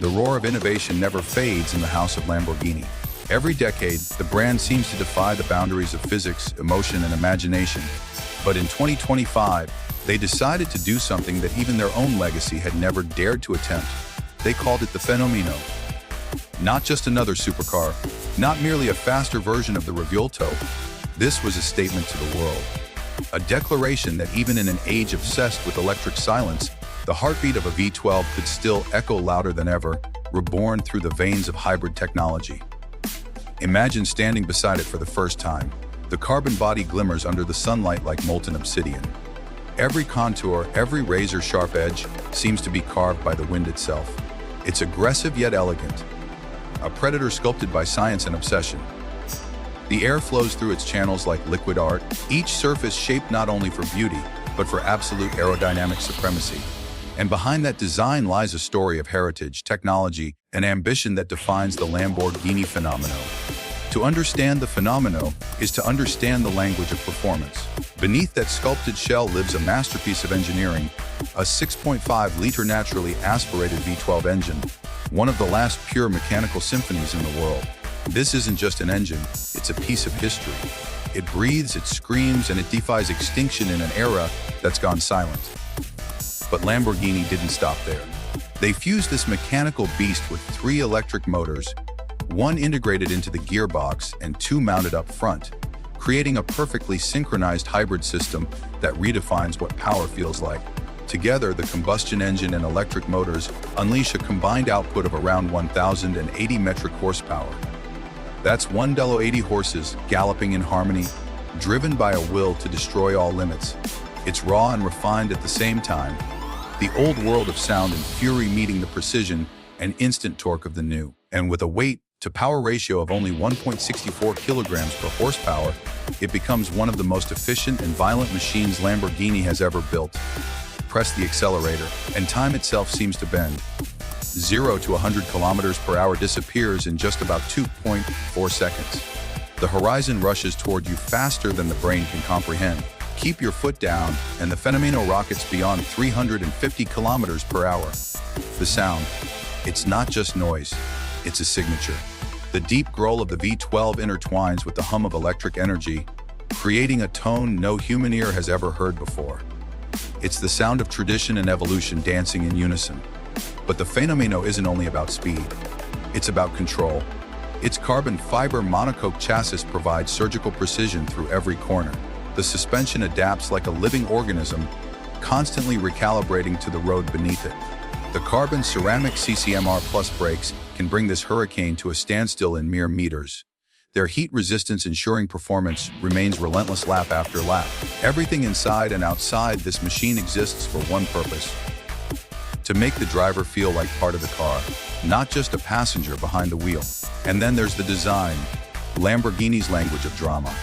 the roar of innovation never fades in the house of Lamborghini. Every decade, the brand seems to defy the boundaries of physics, emotion, and imagination. But in 2025, they decided to do something that even their own legacy had never dared to attempt. They called it the Fenomeno. Not just another supercar, not merely a faster version of the Revuelto. This was a statement to the world. A declaration that even in an age obsessed with electric silence, the heartbeat of a V12 could still echo louder than ever, reborn through the veins of hybrid technology. Imagine standing beside it for the first time. The carbon body glimmers under the sunlight like molten obsidian. Every contour, every razor-sharp edge seems to be carved by the wind itself. It's aggressive yet elegant, a predator sculpted by science and obsession. The air flows through its channels like liquid art, each surface shaped not only for beauty, but for absolute aerodynamic supremacy. And behind that design lies a story of heritage, technology, and ambition that defines the Lamborghini Fenomeno. To understand the Fenomeno is to understand the language of performance. Beneath that sculpted shell lives a masterpiece of engineering, a 6.5-liter naturally aspirated V12 engine, one of the last pure mechanical symphonies in the world. This isn't just an engine, it's a piece of history. It breathes, it screams, and it defies extinction in an era that's gone silent. But Lamborghini didn't stop there. They fused this mechanical beast with 3 electric motors, one integrated into the gearbox and 2 mounted up front, creating a perfectly synchronized hybrid system that redefines what power feels like. Together, the combustion engine and electric motors unleash a combined output of around 1,080 metric horsepower. That's 180 horses galloping in harmony, driven by a will to destroy all limits. It's raw and refined at the same time, the old world of sound and fury meeting the precision and instant torque of the new. And with a weight-to-power ratio of only 1.64 kilograms per horsepower, it becomes one of the most efficient and violent machines Lamborghini has ever built. Press the accelerator, and time itself seems to bend. 0 to 100 kilometers per hour disappears in just about 2.4 seconds. The horizon rushes toward you faster than the brain can comprehend. Keep your foot down, and the Fenomeno rockets beyond 350 kilometers per hour. The sound, it's not just noise, it's a signature. The deep growl of the V12 intertwines with the hum of electric energy, creating a tone no human ear has ever heard before. It's the sound of tradition and evolution dancing in unison. But the Fenomeno isn't only about speed. It's about control. Its carbon fiber monocoque chassis provides surgical precision through every corner. The suspension adapts like a living organism, constantly recalibrating to the road beneath it. The carbon ceramic CCMR Plus brakes can bring this hurricane to a standstill in mere meters. Their heat resistance ensuring performance remains relentless lap after lap. Everything inside and outside this machine exists for one purpose: to make the driver feel like part of the car, not just a passenger behind the wheel. And then there's the design, Lamborghini's language of drama.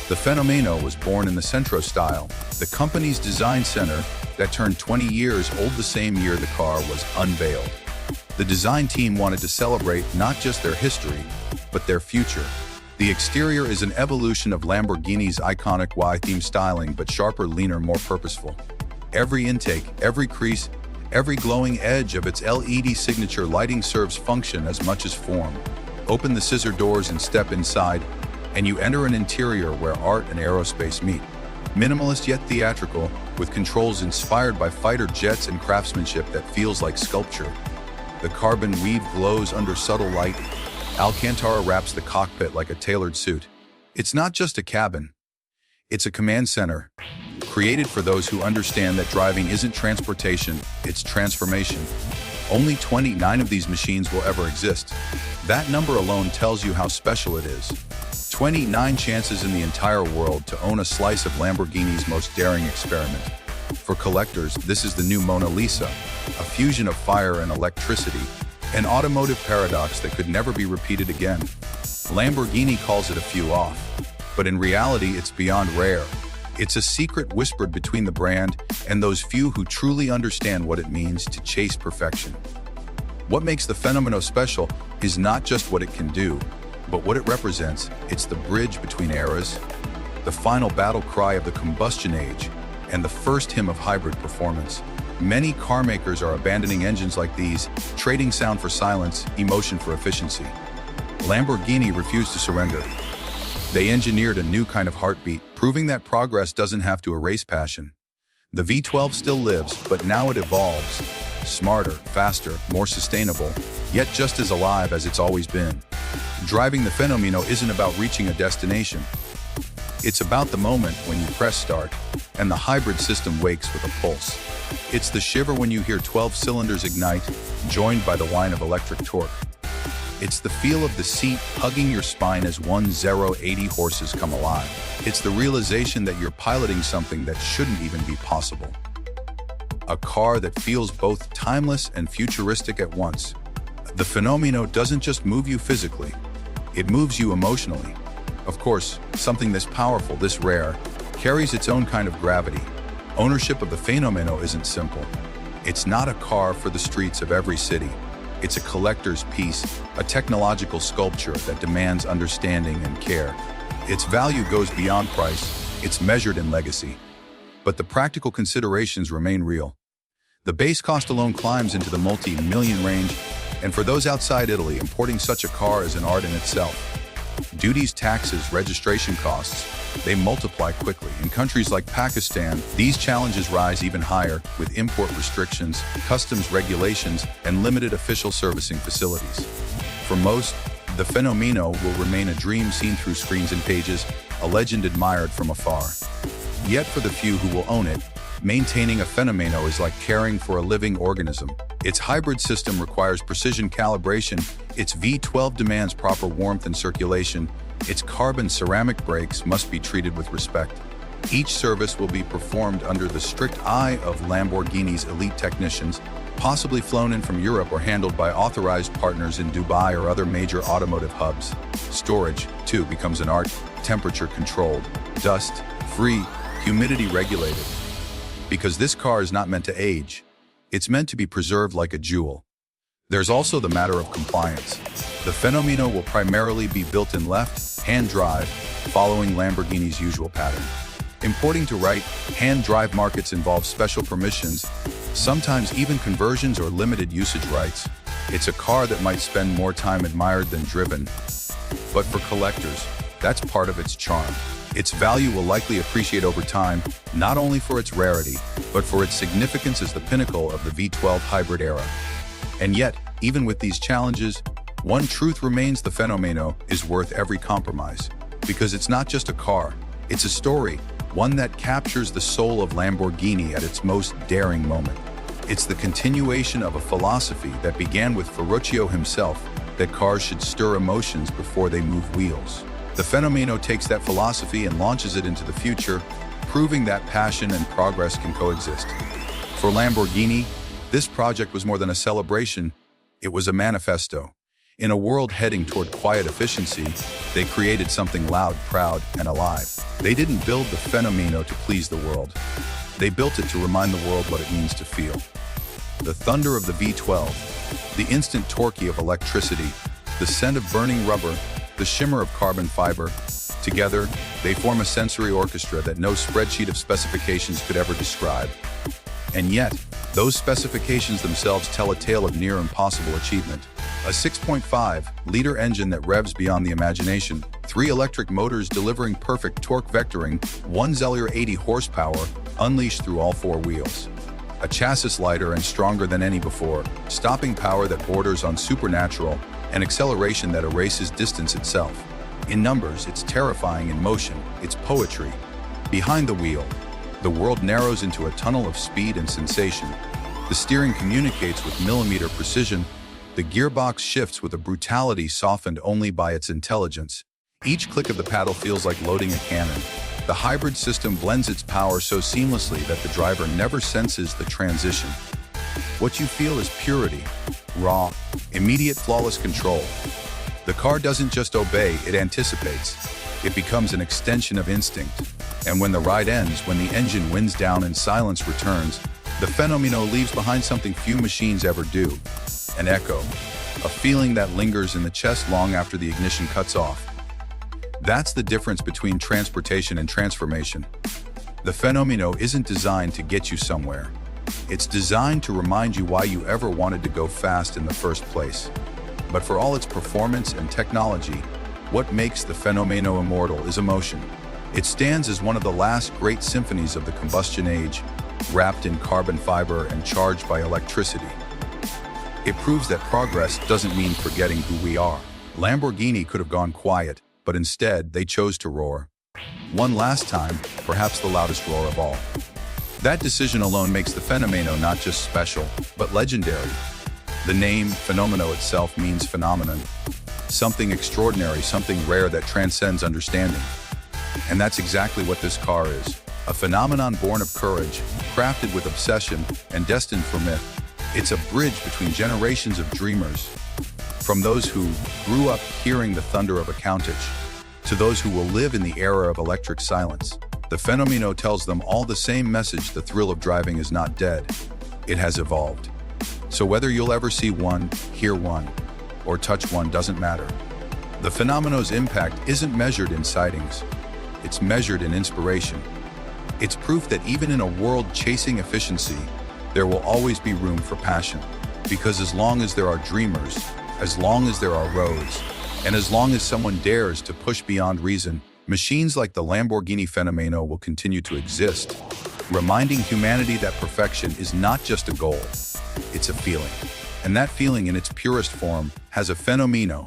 The Fenomeno was born in the Centro style, the company's design center that turned 20 years old the same year the car was unveiled. The design team wanted to celebrate not just their history, but their future. The exterior is an evolution of Lamborghini's iconic Y-theme styling, but sharper, leaner, more purposeful. Every intake, every crease, every glowing edge of its LED signature lighting serves function as much as form. Open the scissor doors and step inside, and you enter an interior where art and aerospace meet. Minimalist yet theatrical, with controls inspired by fighter jets and craftsmanship that feels like sculpture. The carbon weave glows under subtle light. Alcantara wraps the cockpit like a tailored suit. It's not just a cabin. It's a command center, created for those who understand that driving isn't transportation, it's transformation. Only 29 of these machines will ever exist. That number alone tells you how special it is. 29 chances in the entire world to own a slice of Lamborghini's most daring experiment. For collectors, this is the new Mona Lisa, a fusion of fire and electricity, an automotive paradox that could never be repeated again. Lamborghini calls it a few off, but in reality it's beyond rare. It's a secret whispered between the brand and those few who truly understand what it means to chase perfection. What makes the Fenomeno special is not just what it can do, but what it represents. It's the bridge between eras, the final battle cry of the combustion age, and the first hymn of hybrid performance. Many car makers are abandoning engines like these, trading sound for silence, emotion for efficiency. Lamborghini refused to surrender. They engineered a new kind of heartbeat, proving that progress doesn't have to erase passion. The V12 still lives, but now it evolves. Smarter, faster, more sustainable, yet just as alive as it's always been. Driving the Fenomeno isn't about reaching a destination. It's about the moment when you press start, and the hybrid system wakes with a pulse. It's the shiver when you hear 12 cylinders ignite, joined by the whine of electric torque. It's the feel of the seat hugging your spine as 1080 horses come alive. It's the realization that you're piloting something that shouldn't even be possible. A car that feels both timeless and futuristic at once. The Fenomeno doesn't just move you physically, it moves you emotionally. Of course, something this powerful, this rare, carries its own kind of gravity. Ownership of the Fenomeno isn't simple. It's not a car for the streets of every city. It's a collector's piece, a technological sculpture that demands understanding and care. Its value goes beyond price. It's measured in legacy. But the practical considerations remain real. The base cost alone climbs into the multi-million range, and for those outside Italy, importing such a car is an art in itself. Duties, taxes, registration costs, they multiply quickly. In countries like Pakistan, these challenges rise even higher with import restrictions, customs regulations, and limited official servicing facilities. For most, the Fenomeno will remain a dream seen through screens and pages, a legend admired from afar. Yet for the few who will own it, maintaining a Fenomeno is like caring for a living organism. Its hybrid system requires precision calibration, its V12 demands proper warmth and circulation, its carbon ceramic brakes must be treated with respect. Each service will be performed under the strict eye of Lamborghini's elite technicians, possibly flown in from Europe or handled by authorized partners in Dubai or other major automotive hubs. Storage, too, becomes an art, temperature-controlled, dust-free, humidity-regulated. Because this car is not meant to age, it's meant to be preserved like a jewel. There's also the matter of compliance. The Fenomeno will primarily be built in left-hand drive, following Lamborghini's usual pattern. Importing to right-hand drive markets involves special permissions, sometimes even conversions or limited usage rights. It's a car that might spend more time admired than driven. But for collectors, that's part of its charm. Its value will likely appreciate over time, not only for its rarity, but for its significance as the pinnacle of the V12 hybrid era. And yet, even with these challenges, one truth remains: the Fenomeno is worth every compromise. Because it's not just a car, it's a story, one that captures the soul of Lamborghini at its most daring moment. It's the continuation of a philosophy that began with Ferruccio himself, that cars should stir emotions before they move wheels. The Fenomeno takes that philosophy and launches it into the future, proving that passion and progress can coexist. For Lamborghini, this project was more than a celebration, it was a manifesto. In a world heading toward quiet efficiency, they created something loud, proud, and alive. They didn't build the Fenomeno to please the world. They built it to remind the world what it means to feel. The thunder of the V12, the instant torque of electricity, the scent of burning rubber, the shimmer of carbon fiber. Together, they form a sensory orchestra that no spreadsheet of specifications could ever describe. And yet, those specifications themselves tell a tale of near impossible achievement. A 6.5-liter engine that revs beyond the imagination, 3 electric motors delivering perfect torque vectoring, 1080 horsepower, unleashed through all 4 wheels. A chassis lighter and stronger than any before, stopping power that borders on supernatural, and acceleration that erases distance itself. In numbers, it's terrifying. In motion, it's poetry. Behind the wheel, the world narrows into a tunnel of speed and sensation. The steering communicates with millimeter precision. The gearbox shifts with a brutality softened only by its intelligence. Each click of the paddle feels like loading a cannon. The hybrid system blends its power so seamlessly that the driver never senses the transition. What you feel is purity, raw, immediate, flawless control. The car doesn't just obey, it anticipates. It becomes an extension of instinct. And when the ride ends, when the engine winds down and silence returns, the Fenomeno leaves behind something few machines ever do: an echo, a feeling that lingers in the chest long after the ignition cuts off. That's the difference between transportation and transformation. The Fenomeno isn't designed to get you somewhere. It's designed to remind you why you ever wanted to go fast in the first place. But for all its performance and technology, what makes the Fenomeno immortal is emotion. It stands as one of the last great symphonies of the combustion age, wrapped in carbon fiber and charged by electricity. It proves that progress doesn't mean forgetting who we are. Lamborghini could have gone quiet, but instead they chose to roar. One last time, perhaps the loudest roar of all. That decision alone makes the Fenomeno not just special, but legendary. The name Fenomeno itself means phenomenon, something extraordinary, something rare that transcends understanding. And that's exactly what this car is. A phenomenon born of courage, crafted with obsession, and destined for myth. It's a bridge between generations of dreamers, from those who grew up hearing the thunder of a Countach, to those who will live in the era of electric silence. The Fenomeno tells them all the same message: the thrill of driving is not dead. It has evolved. So whether you'll ever see one, hear one, or touch one doesn't matter. The Fenomeno's impact isn't measured in sightings. It's measured in inspiration. It's proof that even in a world chasing efficiency, there will always be room for passion. Because as long as there are dreamers, as long as there are roads, and as long as someone dares to push beyond reason, machines like the Lamborghini Fenomeno will continue to exist, reminding humanity that perfection is not just a goal, it's a feeling. And that feeling in its purest form has a Fenomeno.